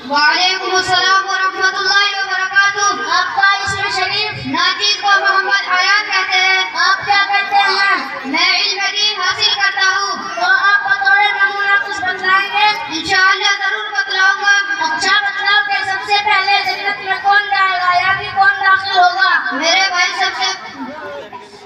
वालेकुम अस्सलाम व रहमतुल्लाहि व बरकातुहू। आपका इसम शरीफ? नाजिद को मोहम्मद हयात कहते हैं। आप क्या करते हैं? मैं इल्म दीन हासिल करता हूँ। तो आप बतौर नमूना कुछ बतलाएंगे? इंशाअल्लाह जरूर बतलाऊंगा। अच्छा बतलाओ कि सबसे पहले जन्नत में कौन जाएगा, यानी कौन दाखिल होगा? मेरे भाई सबसे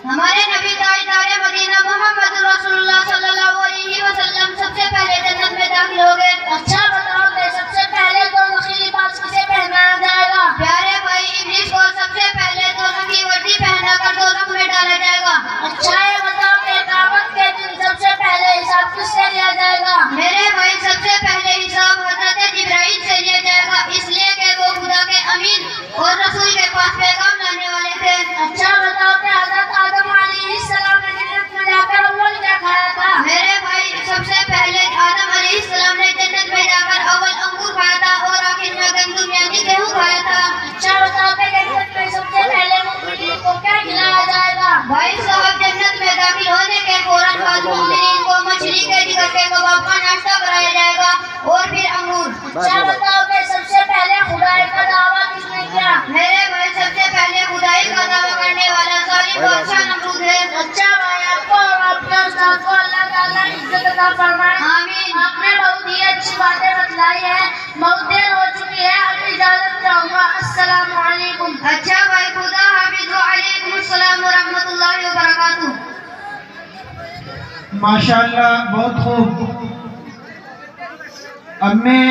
हमारे नबी ताजदार मदीना मोहम्मद रसूलुल्लाह सल्लल्लाहु अलैहि वसल्लम सबसे पहले जन्नत में दाखिल हो गए। अच्छा बताओ कि सबसे पहले दो नखी लिबास किसे पहनाया जाएगा? प्यारे भाई इब्लीस को सबसे पहले दोनों की वर्दी पहनाकर दोनों में डाला जाएगा। अच्छा ये बताओ कि क़यामत के दिन सबसे पहले हिसाब किससे लिया जाएगा? मेरे भाई सबसे पहले हिसाब हजरत जिब्राइल से लिया जाएगा, इसलिए कि वो खुदा के अमीन और रसूल के पास पैगाम लाने वाले थे। अच्छा बताओ कि हजरत आदम अलैहिस्सलाम ने जन्नत में जाकर अव्वल क्या खाया था? मेरे भाई सबसे पहले आदम अलैहिस्सलाम ने जन्नत में जाकर अव्वल अंगूर खाया था और आखिर में गंदम यानी गेहूं खाया था। अच्छा बताओ कि जन्नत में सबसे पहले मुमिनीन को क्या खिलाया जाएगा? भाई साहब जन्नत में दाखिल होने के फौरन बाद मुमिनीन को मछली के जिगर के कबाब का नाश्ता कराया जाएगा और फिर अंगूर। अच्छा बताओ कि सबसे पहले खुदाई का दावा किसने किया? मेरे भाई सबसे पहले खुदाई का दावा करने वाला जालिम बादशाह नमरूद है। अच्छा भाई आपको और आपके उस्ताद को अल्लाह ताला इज्जत अता फरमाए। आमीन। आपने बहुत ही अच्छी बातें बतलाई है। बहुत देर हो चुकी है, अब इजाजत चाहूंगा। अस्सलामु अलैकुम। अच्छा भाई खुदा हाफिज। वालेकुम अस्सलाम व रहमतुल्लाहि व बरकातुहू। माशाअल्लाह बहुत खूब। अब मैं